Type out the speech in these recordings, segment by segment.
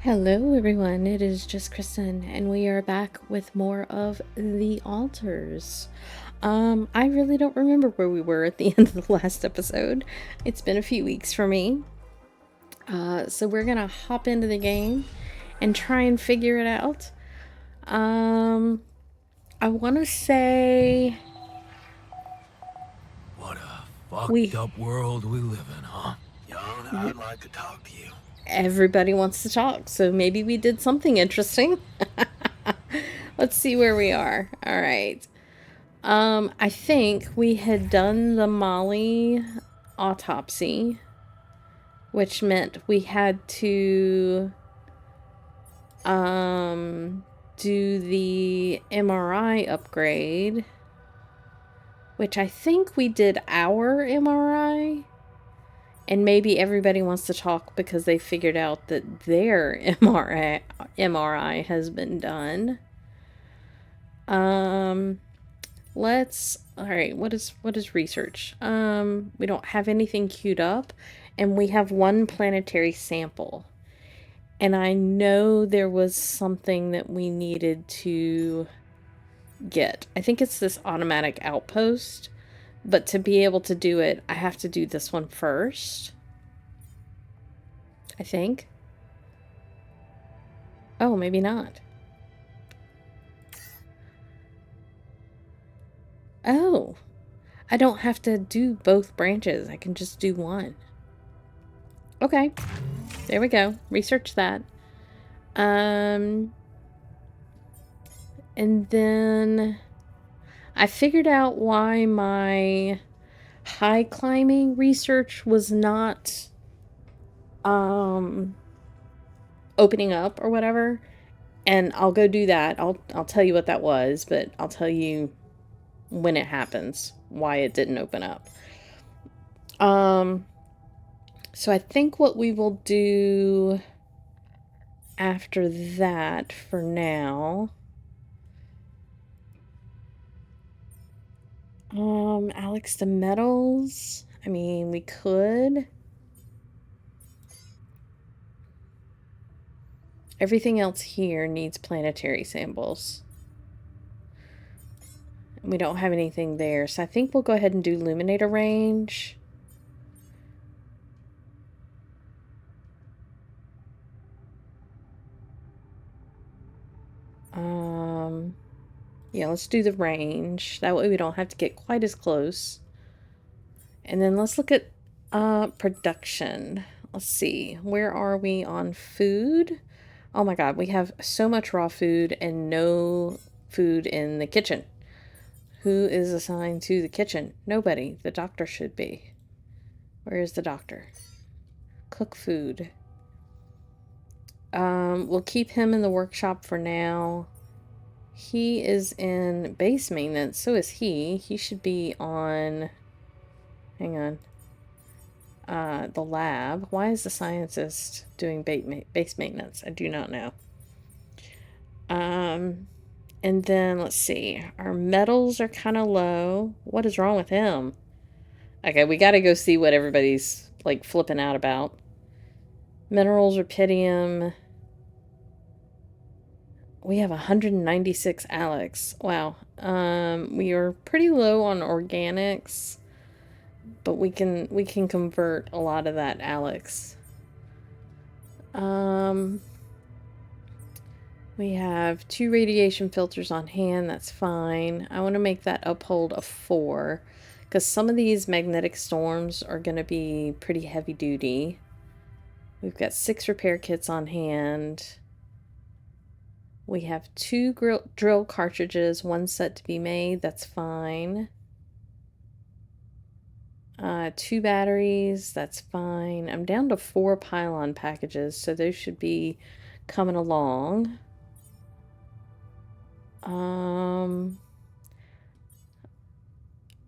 Hello everyone, it is just Kristen and we are back with more of The Altars. I really don't remember where we were at the end of the last episode. It's been a few weeks for me. So we're gonna hop into the game and try and figure it out. I wanna say What a fucked up world we live in, huh? Jan, I'd like to talk to you. everybody wants to talk, so maybe we did something interesting. Let's see where we are. All right. I think we had done the Molly autopsy, which meant we had to do the MRI upgrade, which I think we did our MRI, and maybe everybody wants to talk because they figured out that their MRI has been done. All right, what is research? We don't have anything queued up, and we have one planetary sample. And I know there was something that we needed to get. I think it's this automatic outpost, but to be able to do it, I have to do this one first. I think. Oh, maybe not. Oh, I don't have to do both branches. I can just do one. Okay, there we go. Research that. And then I figured out why my high climbing research was not opening up or whatever. And I'll go do that. I'll tell you what that was, but I'll tell you when it happens why it didn't open up. So I think what we will do after that for now. Alex the metals. I mean, we could. Everything else here needs planetary samples. We don't have anything there, so I think we'll go ahead and do Luminator range. Yeah, let's do the range. That way we don't have to get quite as close. And then let's look at production. Let's see. Where are we on food? Oh my god, we have so much raw food and no food in the kitchen. Who is assigned to the kitchen? Nobody. The doctor should be. Where is the doctor? Cook food. We'll keep him in the workshop for now. He is in base maintenance. So is he. He should be on... Hang on. The lab. Why is the scientist doing base maintenance? I do not know. And then, let's see. Our metals are kind of low. What is wrong with him? Okay, we gotta go see what everybody's, like, flipping out about. Minerals, rubidium. We have 196 Alex. Wow. We are pretty low on organics, but we can convert a lot of that Alex. We have 2 radiation filters on hand. That's fine. I want to make that uphold a 4 because some of these magnetic storms are going to be pretty heavy duty. We've got 6 repair kits on hand. We have 2 drill cartridges, 1 set to be made. That's fine. 2 batteries. That's fine. I'm down to 4 pylon packages, so those should be coming along.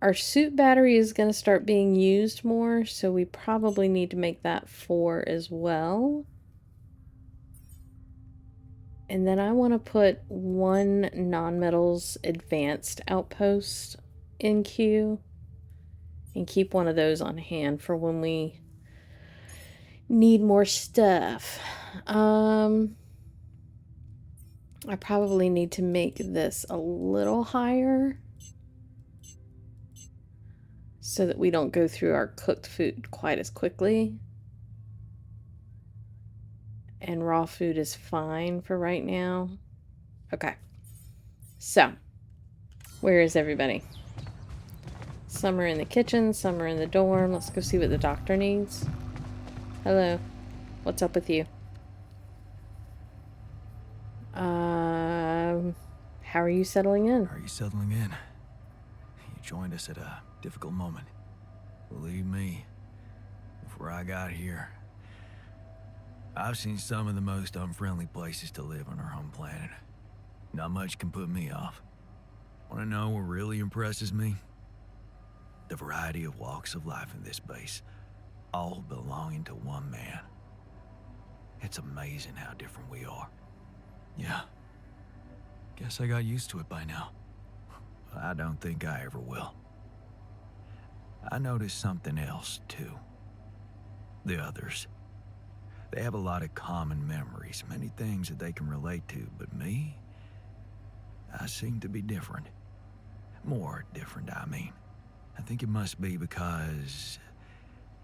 Our suit battery is going to start being used more, so we probably need to make that 4 as well. And then I want to put 1 non-metals advanced outpost in queue and keep one of those on hand for when we Need more stuff. I probably need to make this a little higher so that we don't go through our cooked food quite as quickly. And raw food is fine for right now. Okay. So, where is everybody? Some are in the kitchen, some are in the dorm. Let's go see what the doctor needs. Hello. What's up with you? How are you settling in? Are you settling in? You joined us at a difficult moment. Believe me, before I got here, I've seen some of the most unfriendly places to live on our home planet. Not much can put me off. Want to know what really impresses me? The variety of walks of life in this base, all belonging to one man. It's amazing how different we are. Yeah. Guess I got used to it by now. I don't think I ever will. I noticed something else, too. The others. They have a lot of common memories, many things that they can relate to, but me? I seem to be different. More different, I mean. I think it must be because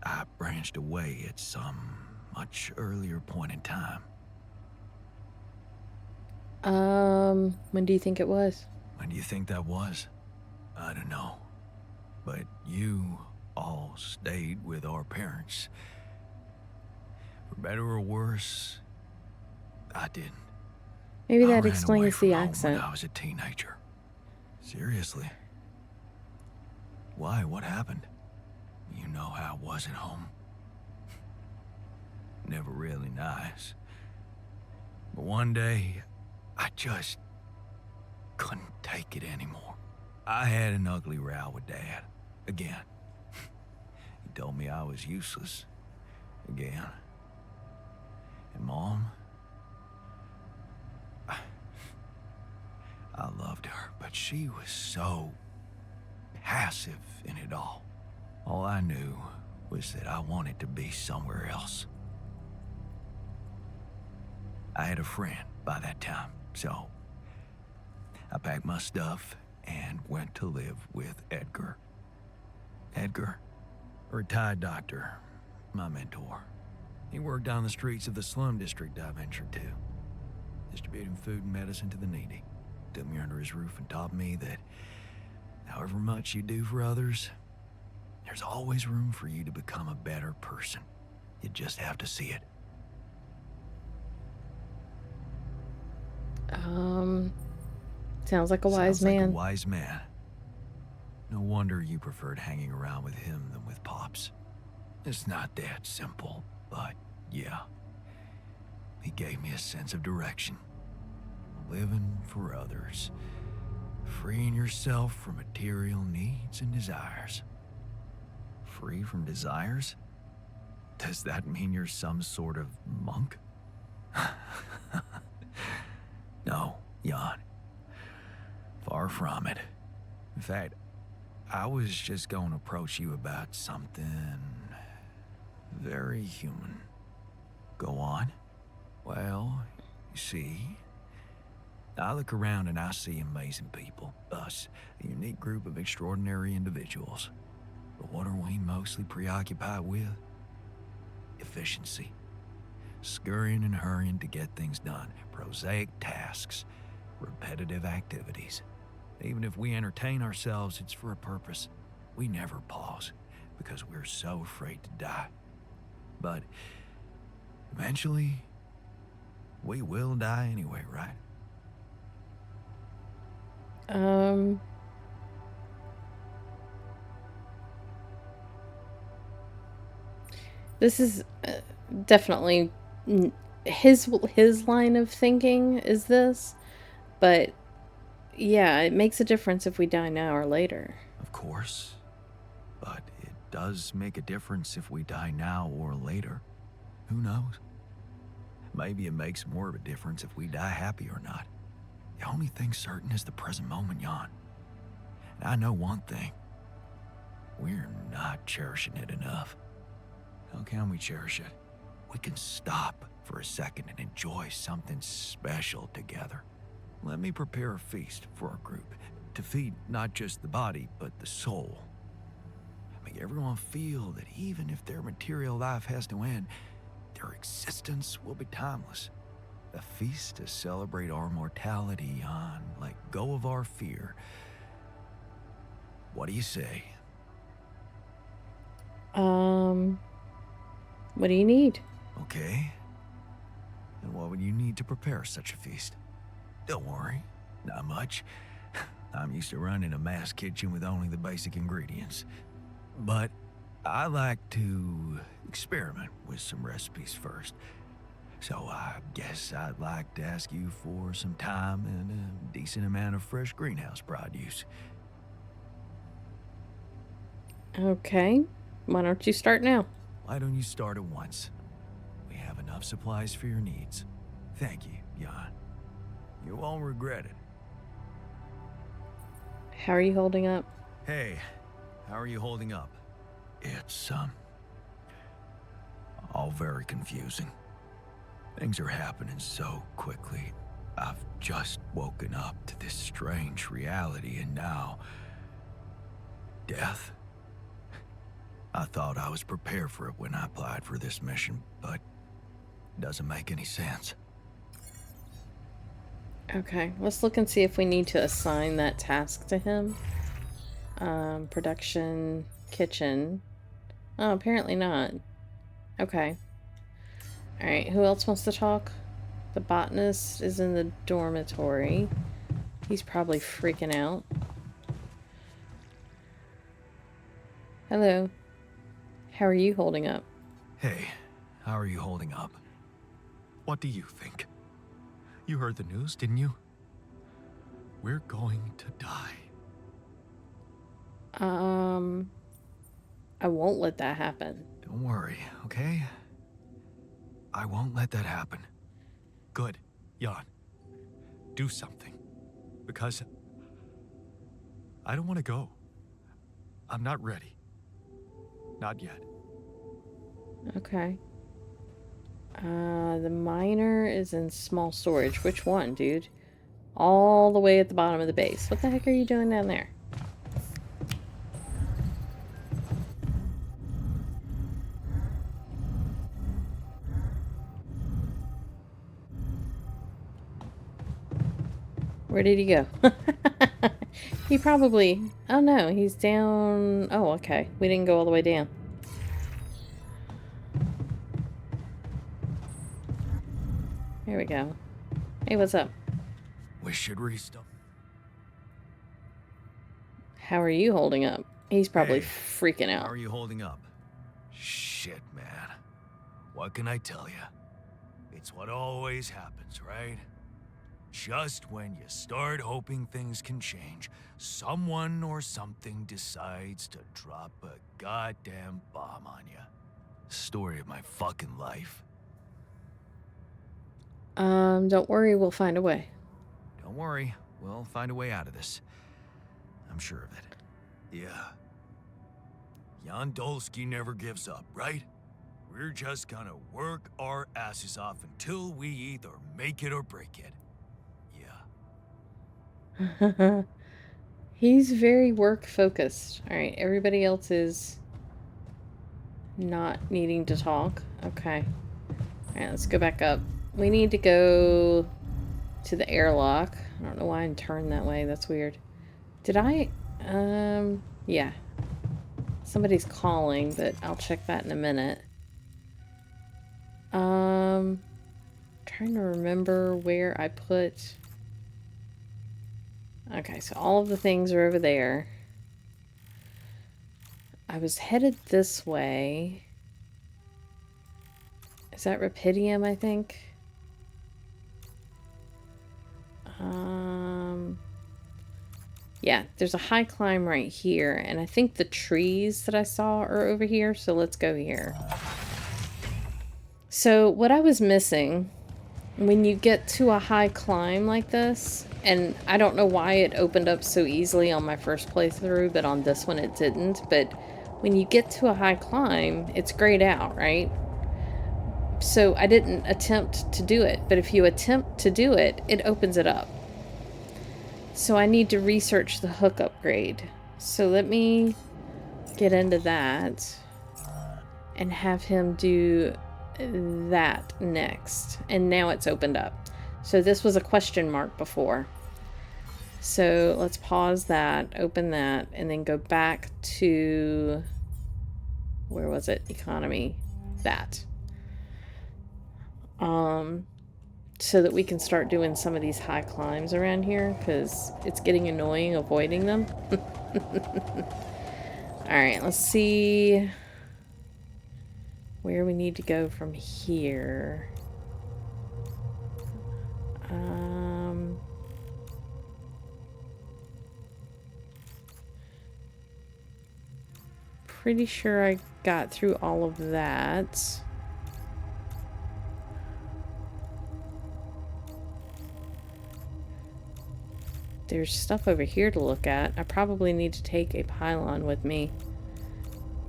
I branched away at some much earlier point in time. When do you think it was? When do you think that was? I don't know. But you all stayed with our parents. For better or worse, I didn't. Maybe I that ran away explains from the home accent. when I was a teenager. Seriously. Why? What happened? You know how I was at home. Never really nice. But one day, I just couldn't take it anymore. I had an ugly row with Dad. Again. He told me I was useless. Again. And Mom? I loved her, but she was so passive in it all. All I knew was that I wanted to be somewhere else. I had a friend by that time, so I packed my stuff and went to live with Edgar. Edgar, a retired doctor, my mentor. He worked down the streets of the slum district I ventured to, distributing food and medicine to the needy. Took me under his roof and taught me that however much you do for others, there's always room for you to become a better person. You just have to see it. Sounds like a wise Sounds like man. a wise man. No wonder you preferred hanging around with him than with Pops. It's not that simple, but yeah. He gave me a sense of direction. Living for others. Freeing yourself from material needs and desires. Free from desires? Does that mean you're some sort of monk? No, Jan. Far from it. In fact, I was just going to approach you about something very human. Go on. Well, you see, I look around and I see amazing people. Us, a unique group of extraordinary individuals. But what are we mostly preoccupied with? Efficiency. Scurrying and hurrying to get things done. Prosaic tasks. Repetitive activities. Even if we entertain ourselves, it's for a purpose. We never pause because we're so afraid to die. But eventually, we will die anyway, right? This is definitely his line of thinking is this, but yeah, it makes a difference if we die now or later. Of course. But it does make a difference if we die now or later. Who knows? Maybe it makes more of a difference if we die happy or not. The only thing certain is the present moment, Jan. And I know one thing. We're not cherishing it enough. How can we cherish it we can stop for a second and enjoy something special together. Let me prepare a feast for our group to feed not just the body, but the soul. Make everyone feel that even if their material life has to end, their existence will be timeless. A feast to celebrate our mortality, Jan. Let go of our fear. What do you say? What do you need? Okay. And what would you need to prepare such a feast? Don't worry, not much. I'm used to running a mass kitchen with only the basic ingredients. But I like to experiment with some recipes first. So I guess I'd like to ask you for some time and a decent amount of fresh greenhouse produce. Okay. Why don't you start now? Why don't you start at once? We have enough supplies for your needs. Thank you, Jan. You won't regret it. How are you holding up? Hey, how are you holding up? It's, all very confusing. Things are happening so quickly. I've just woken up to this strange reality, and now... death? I thought I was prepared for it when I applied for this mission, but it doesn't make any sense. Okay, let's look and see if we need to assign that task to him. Production, kitchen. Oh, apparently not. Okay. Alright, who else wants to talk? The botanist is in the dormitory. He's probably freaking out. Hello. How are you holding up? Hey, how are you holding up? What do you think? You heard the news, didn't you? We're going to die. I won't let that happen. Don't worry, okay? I won't let that happen. Good, Jan. Do something. Because I don't want to go. I'm not ready. Not yet. Okay. The miner is in small storage. Which one, dude? All the way at the bottom of the base. What the heck are you doing down there? Where did he go? He probably... Oh no, he's down... Oh, okay. We didn't go all the way down. Here we go. Hey, what's up? We should restart. How are you holding up? He's probably Hey, freaking out. How are you holding up? Shit, man. What can I tell you? It's what always happens, right? Just when you start hoping things can change, someone or something decides to drop a goddamn bomb on you. Story of my fucking life. Don't worry, we'll find a way. Don't worry, we'll find a way out of this. I'm sure of it. Yeah. Jan Dolski never gives up, right? We're just gonna work our asses off until we either make it or break it. Yeah. He's very work focused. Alright, everybody else is not needing to talk. Okay. Alright, let's go back up. We need to go to the airlock. I don't know why I'm turned that way. That's weird. Did I? Yeah. Somebody's calling, but I'll check that in a minute. Trying to remember where I put... Okay, so all of the things are over there. I was headed this way. Is that Rapidium, I think? Yeah, there's a high climb right here, and I think the trees that I saw are over here, so let's go here. So what I was missing, when you get to a high climb like this, and I don't know why it opened up so easily on my first playthrough, but on this one it didn't, but when you get to a high climb, it's grayed out, right? So I didn't attempt to do it, but if you attempt to do it, it opens it up. So I need to research the hook upgrade. So let me get into that and have him do that next. And now it's opened up. So this was a question mark before. So let's pause that, open that, and then go back to, where was it? Economy. That. So that we can start doing some of these high climbs around here, because it's getting annoying avoiding them. Alright, let's see where we need to go from here. Pretty sure I got through all of that. There's stuff over here to look at. I probably need to take a pylon with me.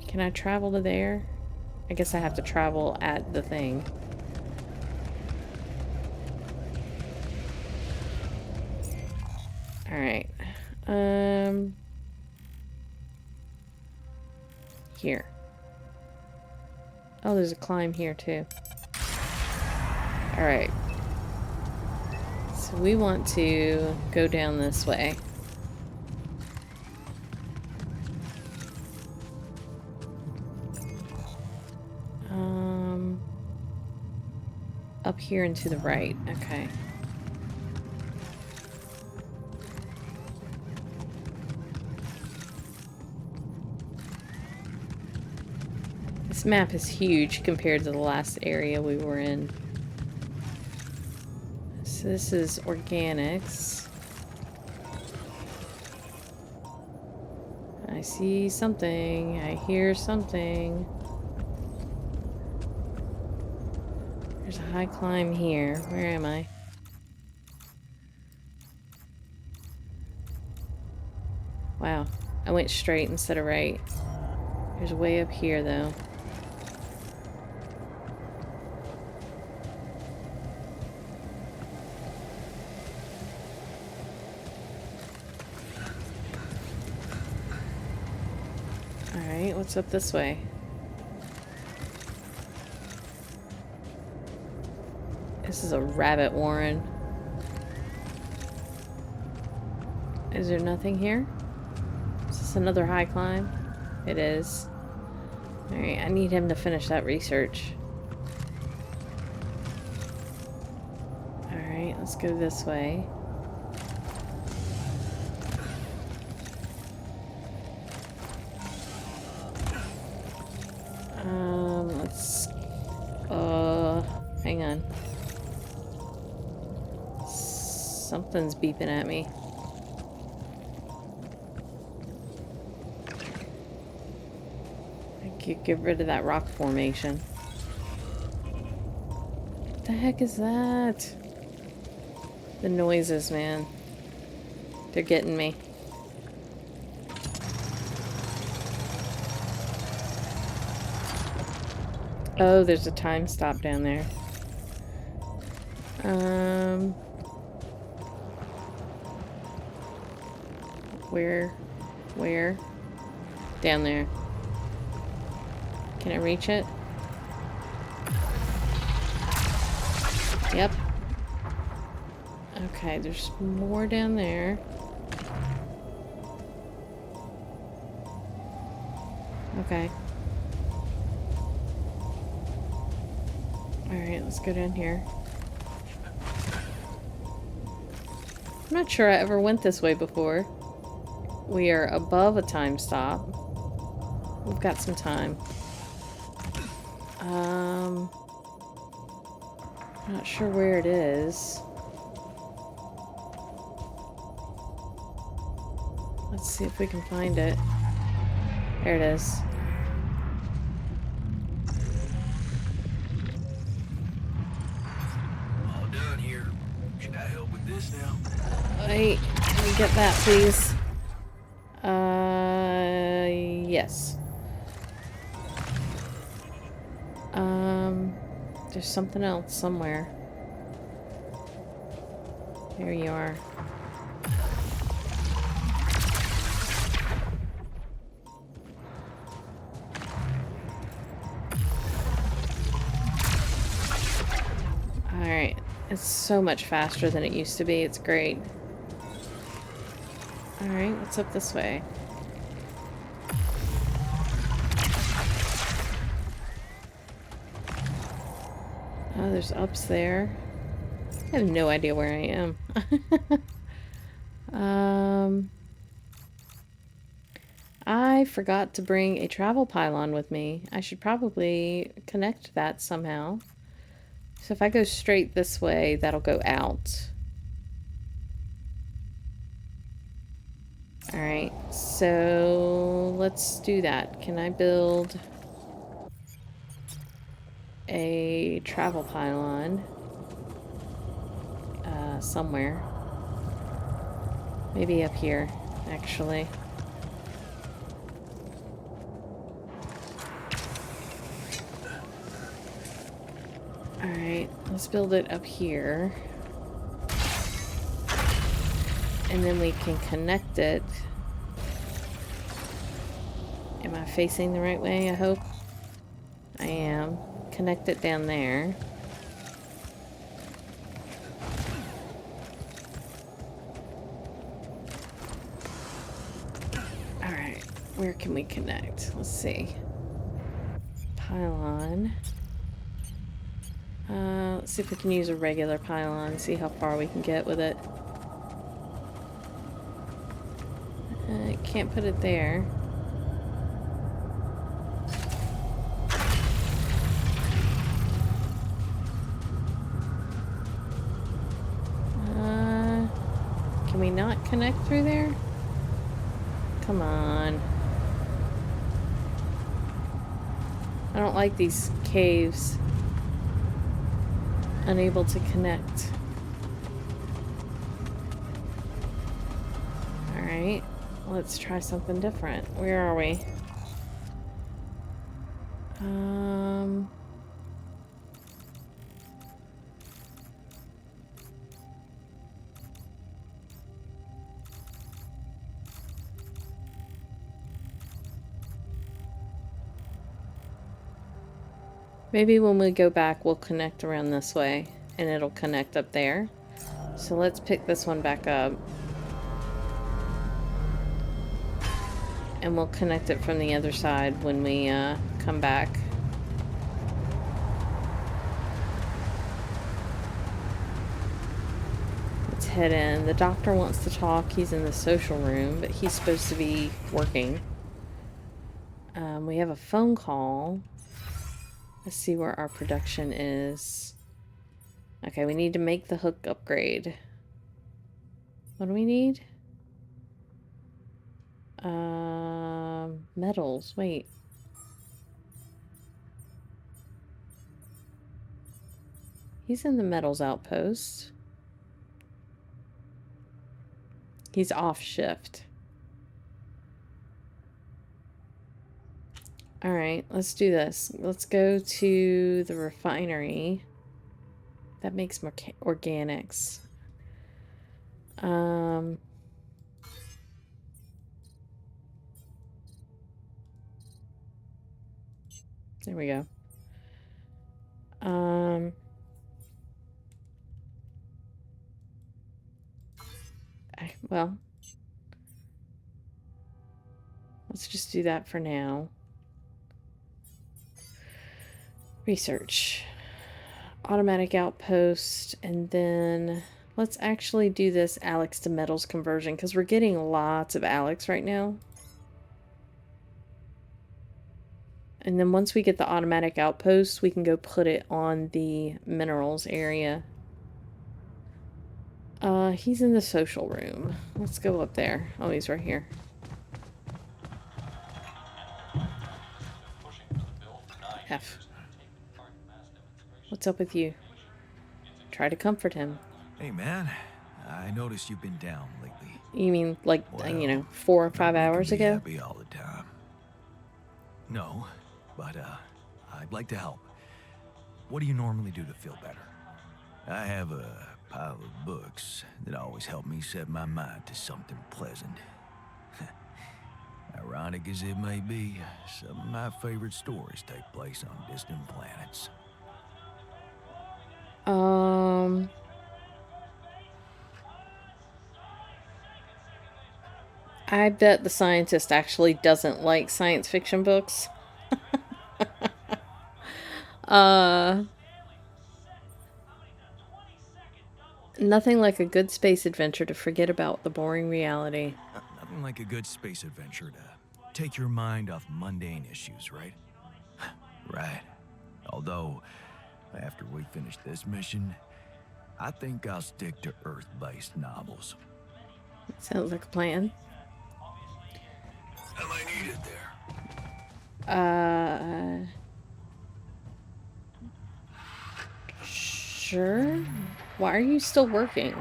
Can I travel to there? I guess I have to travel at the thing. Alright. Here. Oh, there's a climb here too. Alright. So we want to go down this way. Up here and to the right. Okay. This map is huge compared to the last area we were in. So this is organics. I see something. I hear something. There's a high climb here. Where am I? Wow. I went straight instead of right. There's way up here, though. Alright, what's up this way? This is a rabbit warren. Is there nothing here? Is this another high climb? It is. Alright, I need him to finish that research. Alright, let's go this way. Let's... hang on. Something's beeping at me. Get rid of that rock formation. What the heck is that? The noises, man. They're getting me. Oh, there's a time stop down there. Where? Down there. Can I reach it? Yep. Okay, there's more down there. Okay. Alright, let's go down here. I'm not sure I ever went this way before. We are above a time stop. We've got some time. Not sure where it is. Let's see if we can find it. There it is. All done here. Should I help with this now? Wait, can we get that, please? Yes. There's something else somewhere. There you are. Alright. It's so much faster than it used to be. It's great. Alright, what's up this way? Oh, there's ups there. I have no idea where I am. I forgot to bring a travel pylon with me. I should probably connect that somehow. So if I go straight this way, that'll go out. Alright, so let's do that. Can I build a travel pylon somewhere? Maybe up here, actually. Alright, let's build it up here. And then we can connect it. Am I facing the right way, I hope? I am. Connect it down there. Alright, where can we connect? Let's see. Pylon. Let's see if we can use a regular pylon, see how far we can get with it. Can't put it there. Can we not connect through there? Come on. I don't like these caves. Unable to connect. Alright, let's try something different. Where are we? Maybe when we go back, we'll connect around this way, and it'll connect up there. So let's pick this one back up. And we'll connect it from the other side when we come back. Let's head in. The doctor wants to talk. He's in the social room, but he's supposed to be working. We have a phone call. Let's see where our production is. Okay, we need to make the hook upgrade. What do we need? Metals. Wait. He's in the metals outpost. He's off shift. Alright, let's do this. Let's go to the refinery. That makes more organics. There we go. Well, let's just do that for now. Research. Automatic outpost, and then let's actually do this Alex to metals conversion, because we're getting lots of Alex right now. And then once we get the automatic outpost, we can go put it on the minerals area. He's in the social room. Let's go up there. Oh, he's right here. F. What's up with you? Try to comfort him. Hey, man. I noticed you've been down lately. You mean, like, Well, you know, 4 or 5 hours be ago? happy all the time. No, but I'd like to help. What do you normally do to feel better? I have a pile of books that always help me set my mind to something pleasant. Ironic as it may be, some of my favorite stories take place on distant planets. I bet the scientist actually doesn't like science fiction books. Nothing like a good space adventure to forget about the boring reality. Nothing like a good space adventure to take your mind off mundane issues, right? Right. Although, after we finish this mission, I think I'll stick to Earth-based novels. Sounds like a plan. Am I needed there? Sure. Why are you still working?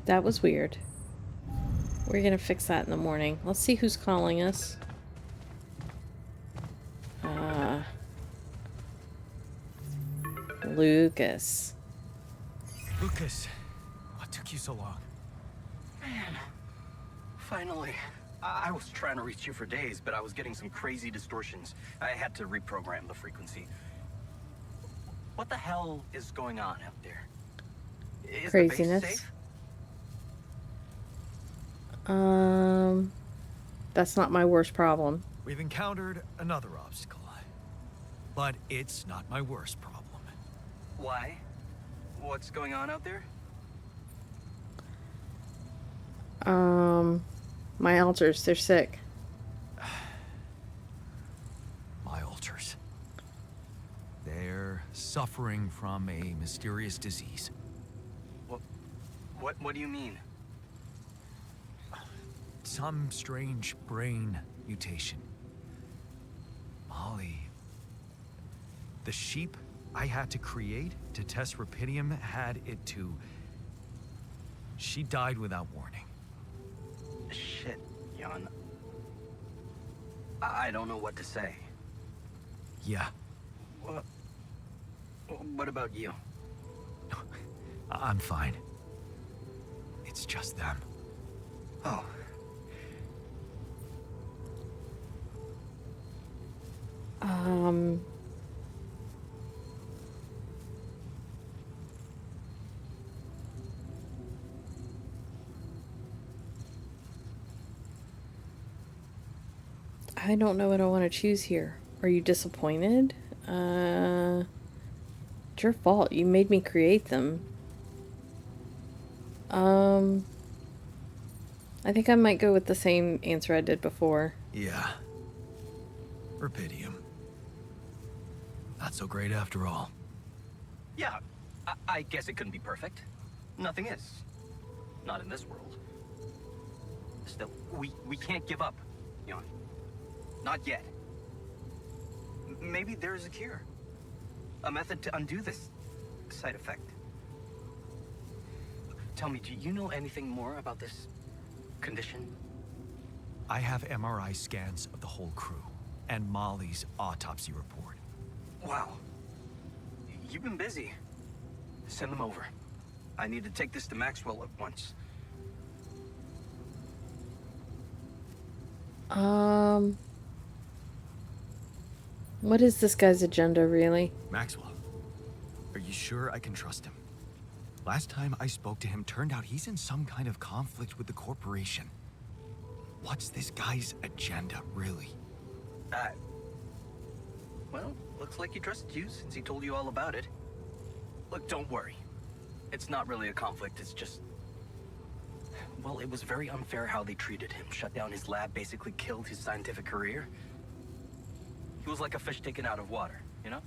That was weird. We're gonna fix that in the morning. Let's see who's calling us. Lucas. Lucas, what took you so long? Man, finally. I was trying to reach you for days, but I was getting some crazy distortions. I had to reprogram the frequency. What the hell is going on out there? Is the base Craziness. safe? That's not my worst problem. We've encountered another obstacle, but it's not my worst problem. Why? What's going on out there? My alters, they're sick. My alters. They're suffering from a mysterious disease. What do you mean? Some strange brain mutation. Molly. The sheep I had to create to test Rapidium had it too. She died without warning. Shit, Jan. I don't know what to say. Yeah, What about you? I'm fine. It's just them. Oh. I don't know what I want to choose here. Are you disappointed? It's your fault. You made me create them. I think I might go with the same answer I did before. Yeah. Rapidium. Not so great after all. Yeah, I guess it couldn't be perfect. Nothing is. Not in this world. Still, we can't give up, Jan. Not yet. Maybe there's a cure. A method to undo this side effect. Tell me, do you know anything more about this condition? I have MRI scans of the whole crew and Molly's autopsy report. Wow. You've been busy. Send them over. I need to take this to Maxwell at once. What is this guy's agenda, really? Maxwell, are you sure I can trust him? Last time I spoke to him, turned out he's in some kind of conflict with the corporation. What's this guy's agenda, really? Well, looks like he trusted you since he told you all about it. Look, don't worry. It's not really a conflict, it's just... Well, it was very unfair how they treated him. Shut down his lab, basically killed his scientific career. He was like a fish taken out of water, you know?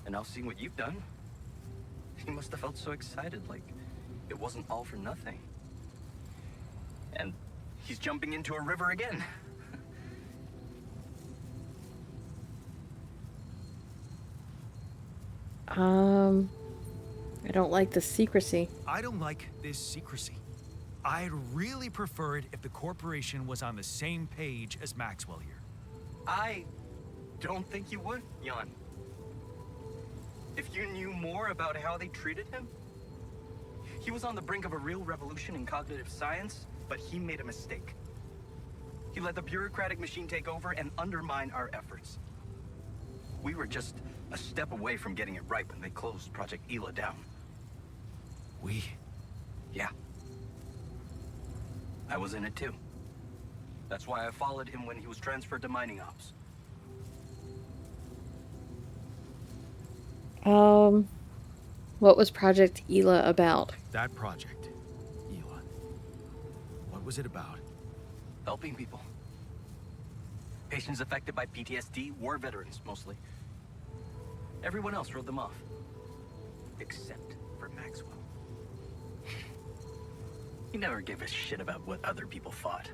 And now seeing what you've done, he must have felt so excited, like it wasn't all for nothing. And he's jumping into a river again. I don't like the secrecy. I don't like this secrecy. I'd really prefer it if the corporation was on the same page as Maxwell here. I don't think you would, Jan. If you knew more about how they treated him, he was on the brink of a real revolution in cognitive science, but he made a mistake. He let the bureaucratic machine take over and undermine our efforts. We were just a step away from getting it right when they closed Project E11 down. We? Yeah. I was in it too. That's why I followed him when he was transferred to mining ops. What was Project ELA about? That project, Ela. What was it about? Helping people. Patients affected by PTSD, war veterans mostly. Everyone else wrote them off. Except for Maxwell. He never gave a shit about what other people thought.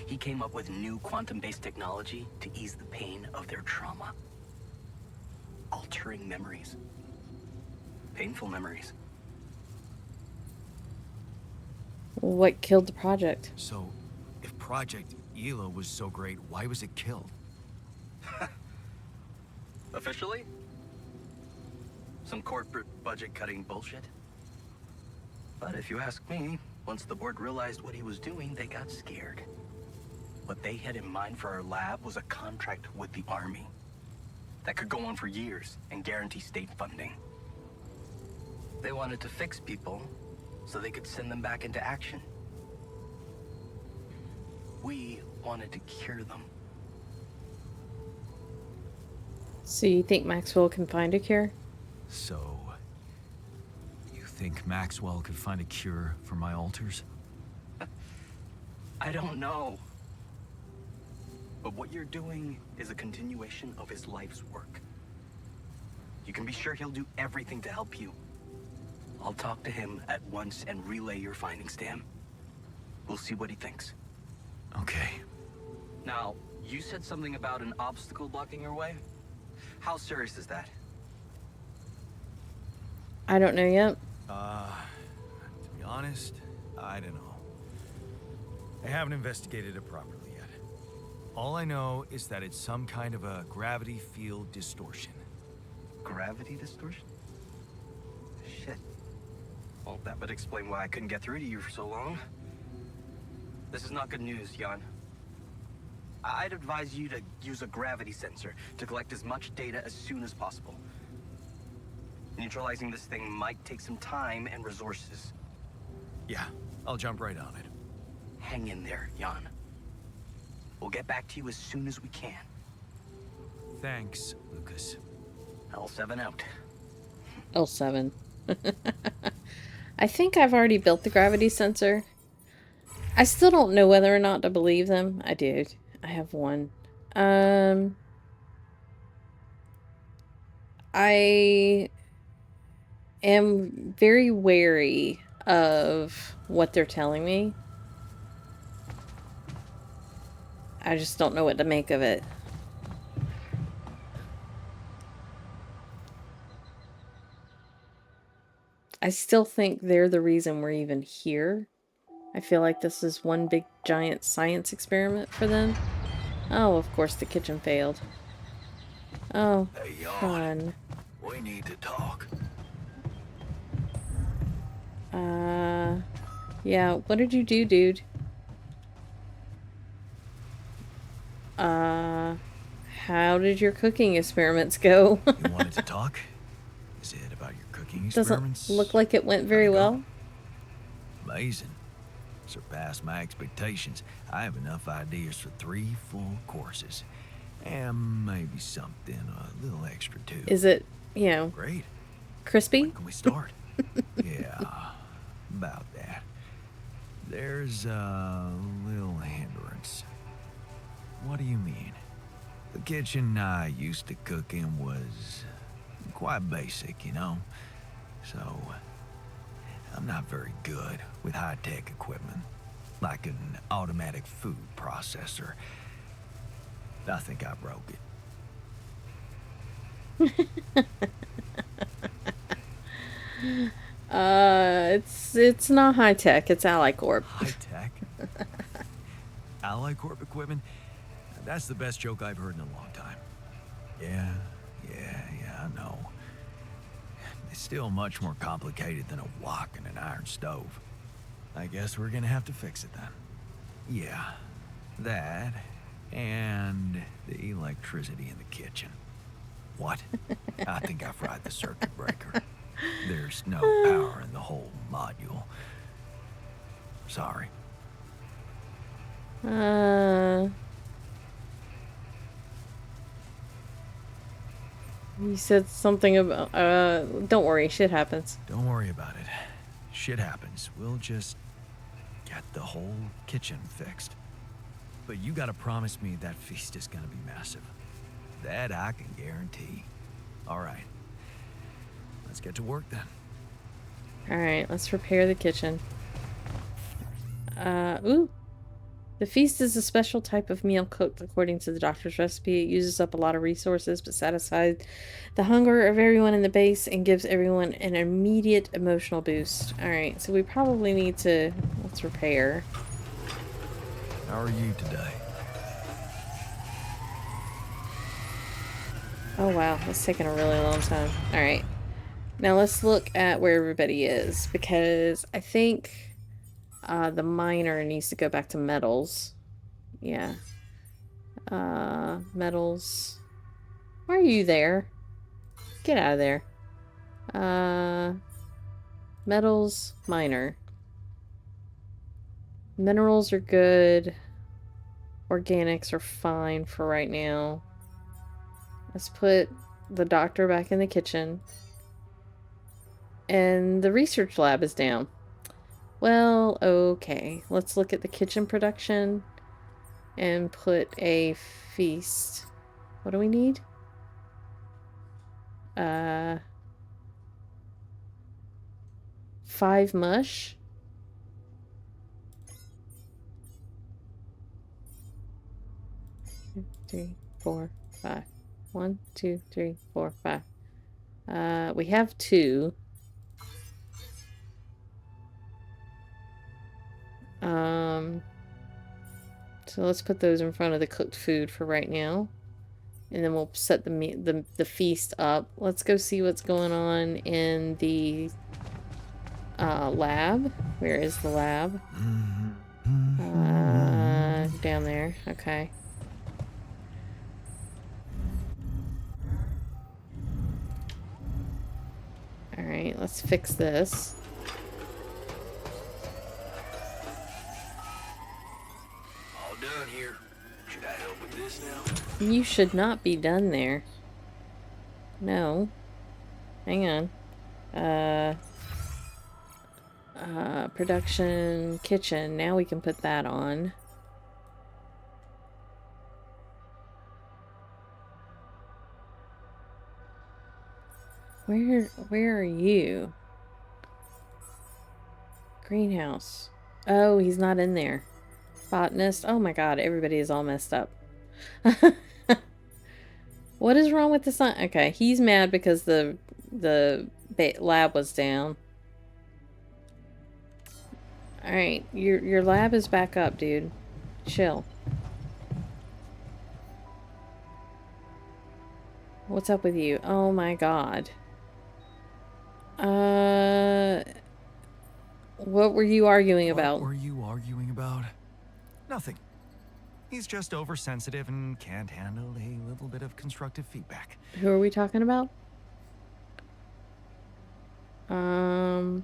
He came up with new quantum-based technology to ease the pain of their trauma. Altering memories. Painful memories. What killed the project? So, if Project Ela was so great, why was it killed? Officially? Some corporate budget-cutting bullshit. But if you ask me, once the board realized what he was doing, they got scared. What they had in mind for our lab was a contract with the Army that could go on for years and guarantee state funding. They wanted to fix people so they could send them back into action. We wanted to cure them. So you think Maxwell can find a cure? So, you think Maxwell could find a cure for my alters? I don't know. But what you're doing is a continuation of his life's work. You can be sure he'll do everything to help you. I'll talk to him at once and relay your findings to him. We'll see what he thinks. Okay. Now, you said something about an obstacle blocking your way? How serious is that? I don't know yet. To be honest, I don't know. I haven't investigated it properly yet. All I know is that it's some kind of a gravity field distortion. Gravity distortion? Shit. Well, that would explain why I couldn't get through to you for so long. This is not good news, Jan. I'd advise you to use a gravity sensor to collect as much data as soon as possible. Neutralizing this thing might take some time and resources. Yeah, I'll jump right on it. Hang in there, Jan. We'll get back to you as soon as we can. Thanks, Lucas. L7 out. L7. I think I've already built the gravity sensor. I still don't know whether or not to believe them. I did. I have one. I am very wary of what they're telling me. I just don't know what to make of it. I still think they're the reason we're even here. I feel like this is one big giant science experiment for them. Oh, of course the kitchen failed. Oh, Hey, Jan. fun. We need to talk. Yeah, what did you do, dude? How did your cooking experiments go? You wanted to talk? Is it about your cooking experiments? Doesn't look like it went very well. Amazing. Surpassed my expectations. I have enough ideas for 3 full courses. And maybe something a little extra too. Is it, you know, Great. crispy? When can we start? Yeah, about that. There's a little hindrance. What do you mean? The kitchen I used to cook in was quite basic, you know? So, I'm not very good with high-tech equipment, like an automatic food processor. I think I broke it. It's not high tech. It's Ally Corp. High-tech? Ally Corp equipment? That's the best joke I've heard in a long time. Yeah, I know. It's still much more complicated than a wok and an iron stove. I guess we're gonna have to fix it then. Yeah, that and the electricity in the kitchen. What? I think I fried the circuit breaker. There's no power in the whole module. Sorry. You said something about, don't worry, shit happens. Don't worry about it. Shit happens. We'll just get the whole kitchen fixed. But you gotta promise me that feast is gonna be massive. That I can guarantee. All right. Let's get to work then. Alright, let's repair the kitchen. Ooh. The feast is a special type of meal cooked according to the doctor's recipe. It uses up a lot of resources, but satisfies the hunger of everyone in the base and gives everyone an immediate emotional boost. Alright, so we probably need to... let's repair. How are you today? Oh wow, that's taking a really long time. Alright. Now let's look at where everybody is, because I think the miner needs to go back to metals. Yeah. Metals. Why are you there? Get out of there. Metals, miner. Minerals are good. Organics are fine for right now. Let's put the doctor back in the kitchen. And the research lab is down. Well, okay. Let's look at the kitchen production and put a feast. What do we need? 5 mush. Three, 4, 5. 1, 2, 3, 4, 5. We have 2. So let's put those in front of the cooked food for right now. And then we'll set the feast up. Let's go see what's going on in the lab. Where is the lab? Down there. Okay. Alright, let's fix this. All done here. Should I help with this now? You should not be done there. No. Hang on. Production kitchen. Now we can put that on. Where are you? Greenhouse. Oh, he's not in there. Botanist. Oh my god, everybody is all messed up. What is wrong with the sun? Okay, he's mad because the lab was down. Alright, your lab is back up, dude. Chill. What's up with you? Oh my god. What were you arguing about? What were you arguing about? Nothing. He's just oversensitive and can't handle a little bit of constructive feedback. Who are we talking about? Tell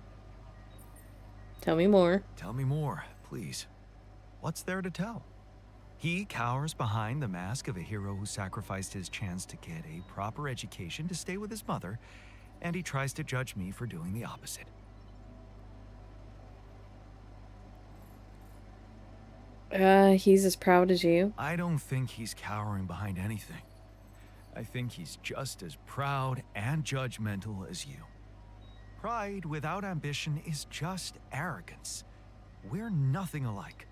me more. Tell me more, please. What's there to tell? He cowers behind the mask of a hero who sacrificed his chance to get a proper education to stay with his mother, and he tries to judge me for doing the opposite. He's as proud as you. I don't think he's cowering behind anything. I think he's just as proud and judgmental as you. Pride without ambition is just arrogance. We're nothing alike.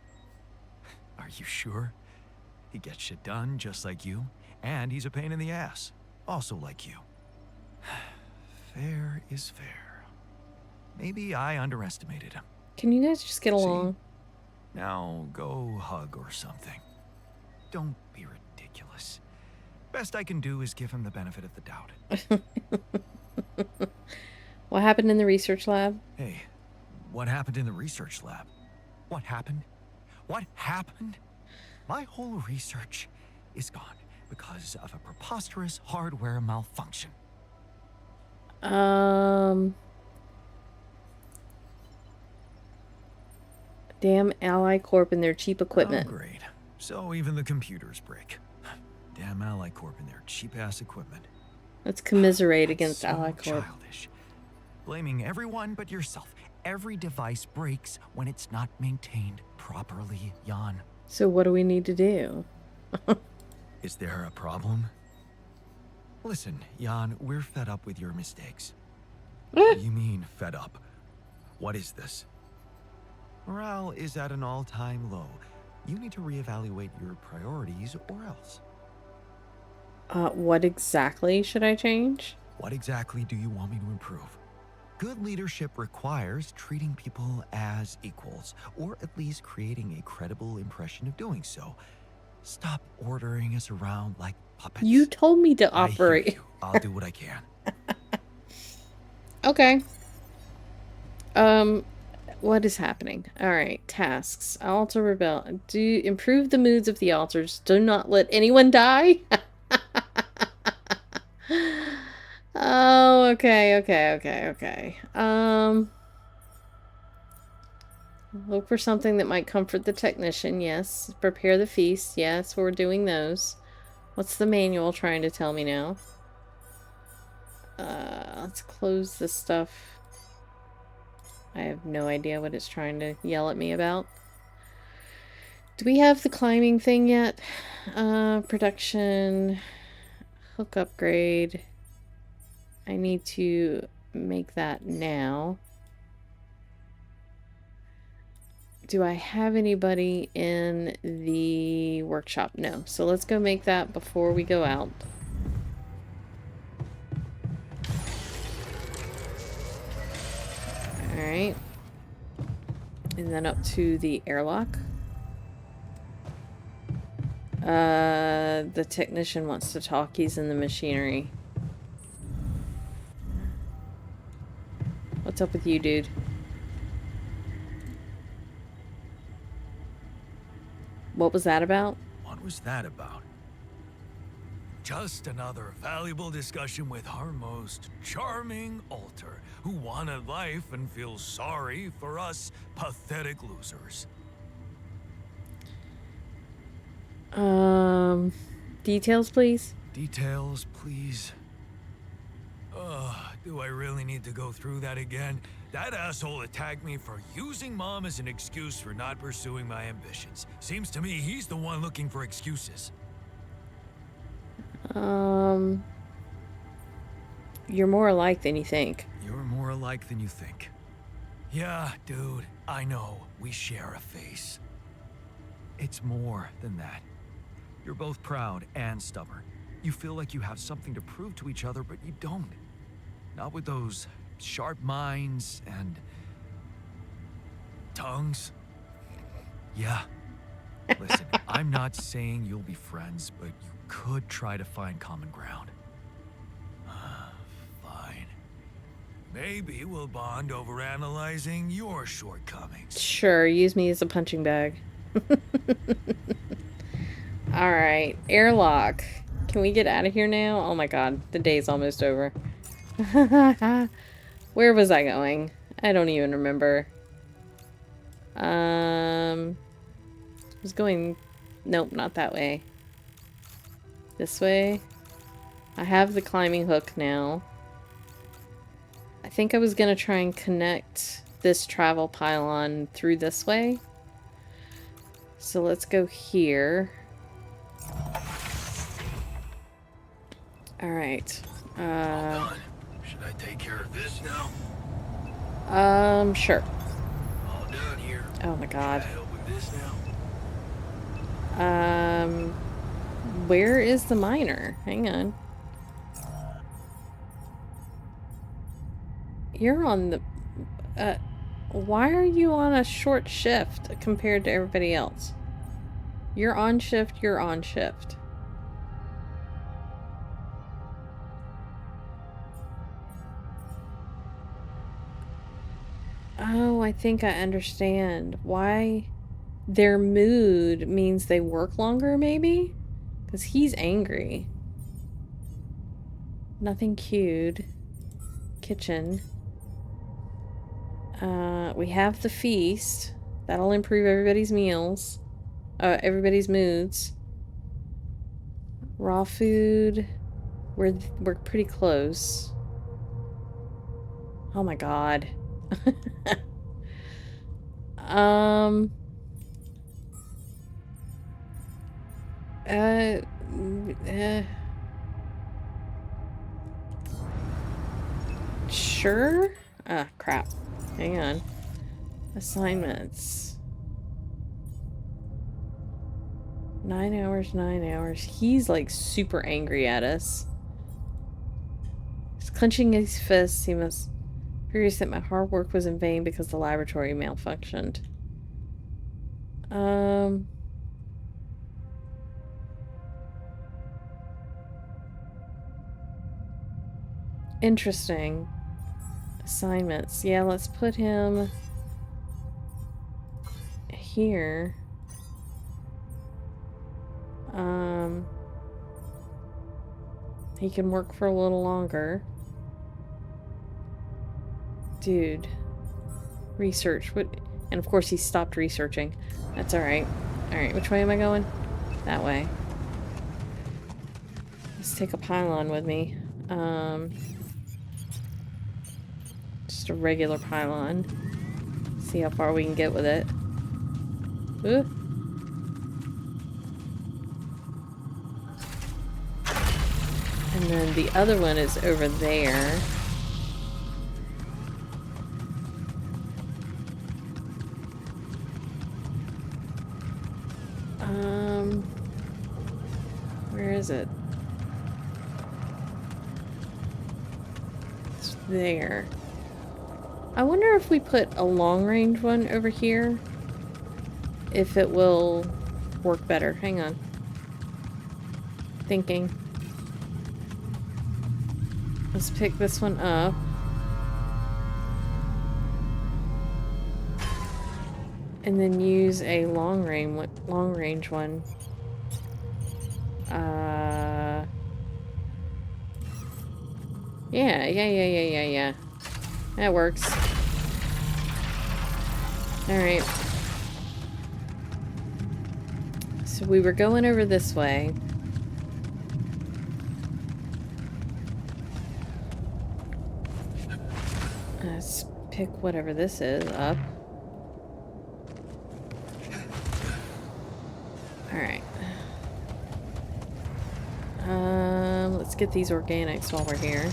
Are you sure? He gets shit done just like you, and he's a pain in the ass, also like you. Fair is fair. Maybe I underestimated him. Can you guys just get along? See? Now go hug or something. don't be ridiculous. Best I can do is give him the benefit of the doubt. What happened in the research lab? Hey, what happened in the research lab? What happened? What happened? My whole research is gone because of a preposterous hardware malfunction. Damn Ally Corp and their cheap equipment. Oh, great. So even the computers break. Damn Ally Corp and their cheap-ass equipment. Let's commiserate That's against so Ally Corp. childish. Blaming everyone but yourself. Every device breaks when it's not maintained properly, Jan. So what do we need to do? Is there a problem? Listen, Jan, we're fed up with your mistakes. What do you mean, fed up? What is this? Morale is at an all-time low. You need to reevaluate your priorities or else. What exactly should I change? What exactly do you want me to improve? Good leadership requires treating people as equals, or at least creating a credible impression of doing so. Stop ordering us around like puppets. You told me to I hear operate. you. I'll do what I can. Okay. What is happening? Alright, tasks. Altar rebel. Do improve the moods of the altars. Do not let anyone die. Oh, okay. Look for something that might comfort the technician. Yes. Prepare the feast. Yes, we're doing those. What's the manual trying to tell me now? Let's close this stuff. I have no idea what it's trying to yell at me about. Do we have the climbing thing yet? Production. Hook upgrade. I need to make that now. Do I have anybody in the workshop? No. So let's go make that before we go out. Alright. And then up to the airlock. The technician wants to talk. He's in the machinery. What's up with you, dude? What was that about? What was that about? Just another valuable discussion with our most charming alter, who wanted life and feels sorry for us pathetic losers. Details, please? Details, please. Do I really need to go through that again? That asshole attacked me for using Mom as an excuse for not pursuing my ambitions. Seems to me he's the one looking for excuses. You're more alike than you think. You're more alike than you think. Yeah, dude, I know. We share a face. It's more than that. You're both proud and stubborn. You feel like you have something to prove to each other, but you don't. Not with those sharp minds and tongues. Yeah. Listen, I'm not saying you'll be friends, but you could try to find common ground. Fine. Maybe we'll bond over analyzing your shortcomings. Sure, use me as a punching bag. Alright, airlock. Can we get out of here now? Oh my god, the day's almost over. Where was I going? I don't even remember. I was going... Nope, not that way. This way. I have the climbing hook now. I think I was gonna try and connect this travel pylon through this way. So let's go here. Alright. All done. Should I take care of this now? Sure. All done here. Oh my god. Should I help with this now? Where is the miner? Hang on. You're on the... why are you on a short shift compared to everybody else? You're on shift, you're on shift. Oh, I think I understand. Why their mood means they work longer, maybe? Because he's angry. Nothing queued. Kitchen. We have the feast. That'll improve everybody's meals. Everybody's moods. Raw food. We're pretty close. Oh my god. Um. Uh. Sure? Ah, crap. Hang on. Assignments. 9 hours, 9 hours. He's like super angry at us. He's clenching his fists. He must furious that my hard work was in vain because the laboratory malfunctioned. Interesting. Assignments. Yeah, let's put him here. He can work for a little longer. Dude. Research. What? And of course he stopped researching. That's alright. Alright, which way am I going? That way. Let's take a pylon with me. Just a regular pylon. See how far we can get with it. Ooh. And then the other one is over there. Where is it? It's there. I wonder if we put a long-range one over here, if it will work better. Hang on. Thinking. Let's pick this one up. And then use a long-range one. Yeah. That works. Alright. So we were going over this way. Let's pick whatever this is up. Alright. Let's get these organics while we're here.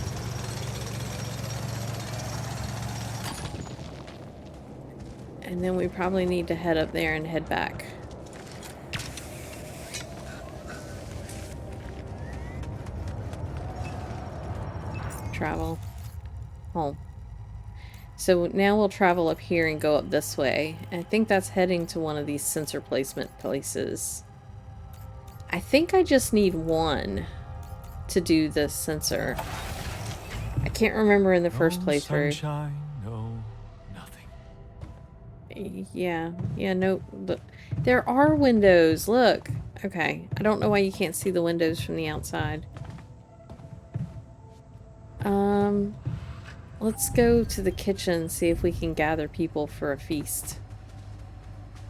And then we probably need to head up there and head back. Travel. Home. So now we'll travel up here and go up this way. And I think that's heading to one of these sensor placement places. I think I just need one to do this sensor. I can't remember in the first playthrough. Sunshine, no nothing. Yeah, no, look. There are windows, look. Okay, I don't know why you can't see the windows from the outside. Let's go to the kitchen, see if we can gather people for a feast.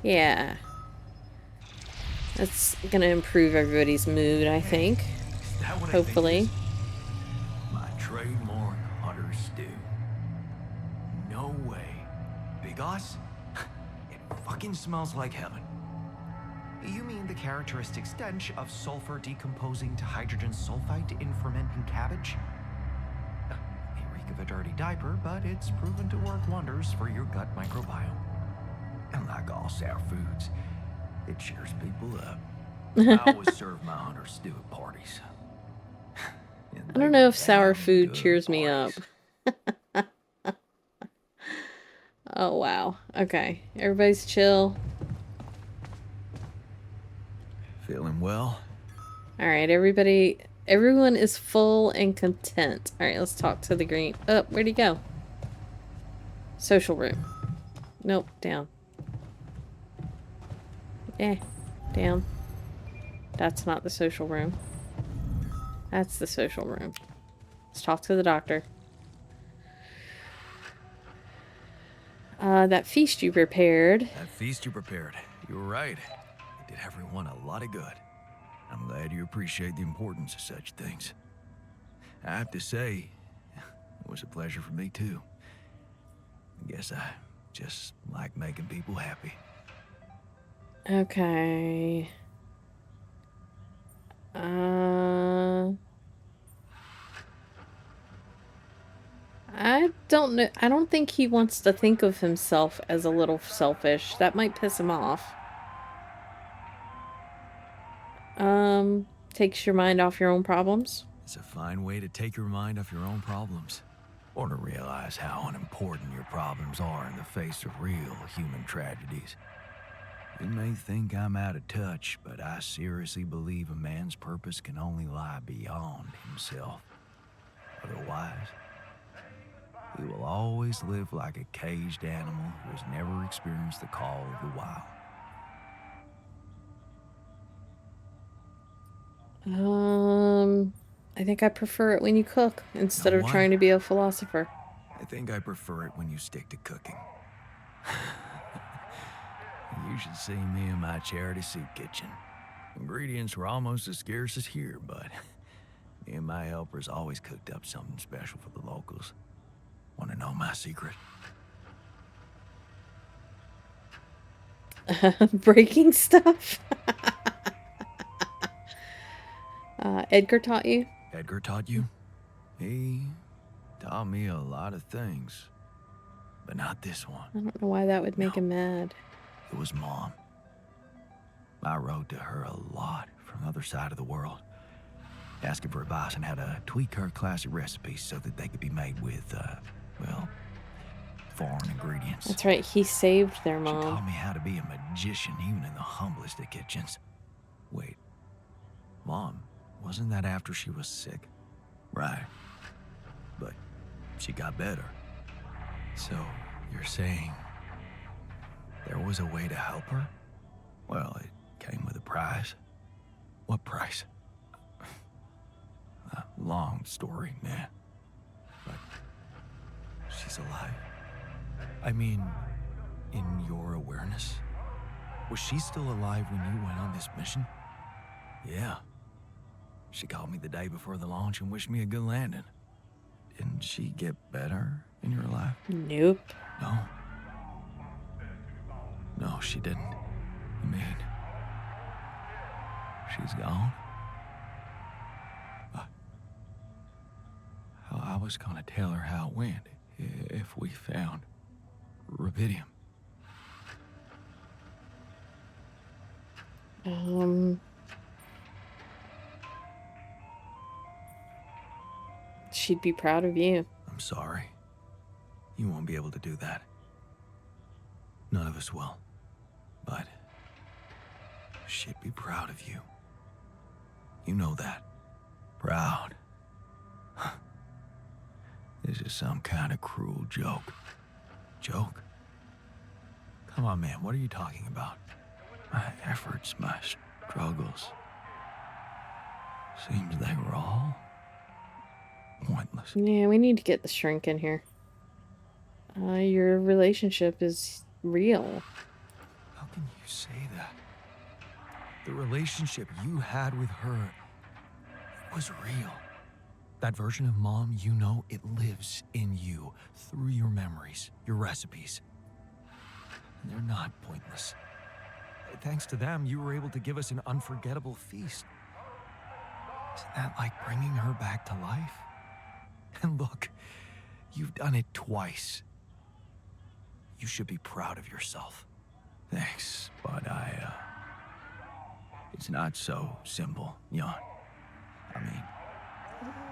Yeah. That's gonna improve everybody's mood, I think. Hopefully. My trademark hunter stew. No way. Big Oss? It fucking smells like heaven. You mean the characteristic stench of sulfur decomposing to hydrogen sulfide in fermenting cabbage? May reek of a dirty diaper, but it's proven to work wonders for your gut microbiome. And like all sour foods, it cheers people up. I always serve my hunter stew at parties. I don't know if sour food cheers me up. Oh, wow. Okay. Everybody's chill. Going well? All right, everyone is full and content. All right, let's talk to the green. Oh, where'd he go? Social room. Nope, down. Yeah, down. That's not the social room. That's the social room. Let's talk to the doctor. That feast you prepared. That feast you prepared. You were right. It did everyone a lot of good. I'm glad you appreciate the importance of such things. I have to say, it was a pleasure for me too. I guess I just like making people happy. Okay. I don't know. I don't think he wants to think of himself as a little selfish. That might piss him off. Takes your mind off your own problems. It's a fine way to take your mind off your own problems. Or to realize how unimportant your problems are in the face of real human tragedies. You may think I'm out of touch, but I seriously believe a man's purpose can only lie beyond himself. Otherwise, he will always live like a caged animal who has never experienced the call of the wild. I think I prefer it when you cook instead of what? trying to be a philosopher. I think I prefer it when you stick to cooking. You should see me in my charity soup kitchen. Ingredients were almost as scarce as here, but me and my helpers always cooked up something special for the locals. Want to know my secret? Breaking stuff? Edgar taught you? Edgar taught you? He taught me a lot of things, but not this one. I don't know why that would make him mad. It was Mom. I wrote to her a lot from the other side of the world, asking for advice on how to tweak her classic recipes so that they could be made with, well, foreign ingredients. That's right, he saved their She mom. taught me how to be a magician even in the humblest of kitchens. Wait, Mom, wasn't that after she was sick? Right. But she got better. So, you're saying there was a way to help her? Well, it came with a price. What price? A long story, man. But she's alive. I mean, in your awareness? Was she still alive when you went on this mission? Yeah. She called me the day before the launch and wished me a good landing. Didn't she get better in your life? Nope. No. No, she didn't. You mean she's gone? I was gonna tell her how it went if we found rubidium. She'd be proud of you. I'm sorry. You won't be able to do that. None of us will. But she'd be proud of you. You know that. Proud. This is some kind of cruel joke. Joke? Come on, man, what are you talking about? My efforts, my struggles. Seems they were all pointless. Yeah, we need to get the shrink in here. Your relationship is real. How can you say that? The relationship you had with her was real. That version of Mom, you know, it lives in you through your memories, your recipes. And they're not pointless. Thanks to them, you were able to give us an unforgettable feast. Isn't that like bringing her back to life? And look, you've done it twice. You should be proud of yourself. Thanks, but it's not so simple, Jan. I mean,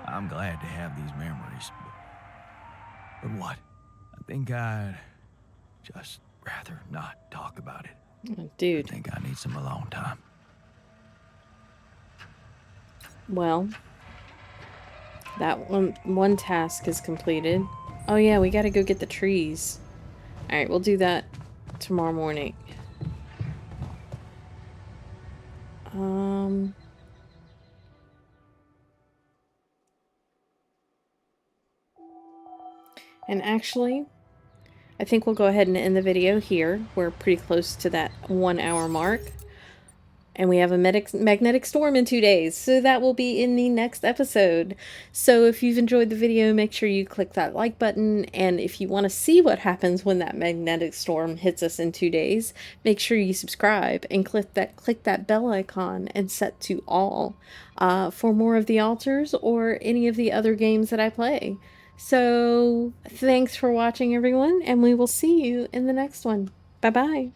I'm glad to have these memories, but what? I think I'd just rather not talk about it. Oh, dude. I think I need some alone time. Well, that one task is completed. Oh yeah, we gotta go get the trees. Alright, we'll do that tomorrow morning. And actually, I think we'll go ahead and end the video here. We're pretty close to that 1 hour mark. And we have a magnetic storm in 2 days, so that will be in the next episode. So if you've enjoyed the video, make sure you click that like button, and if you want to see what happens when that magnetic storm hits us in 2 days, make sure you subscribe and click that bell icon and set to all for more of the altars or any of the other games that I play. So thanks for watching, everyone, and we will see you in the next one. Bye-bye.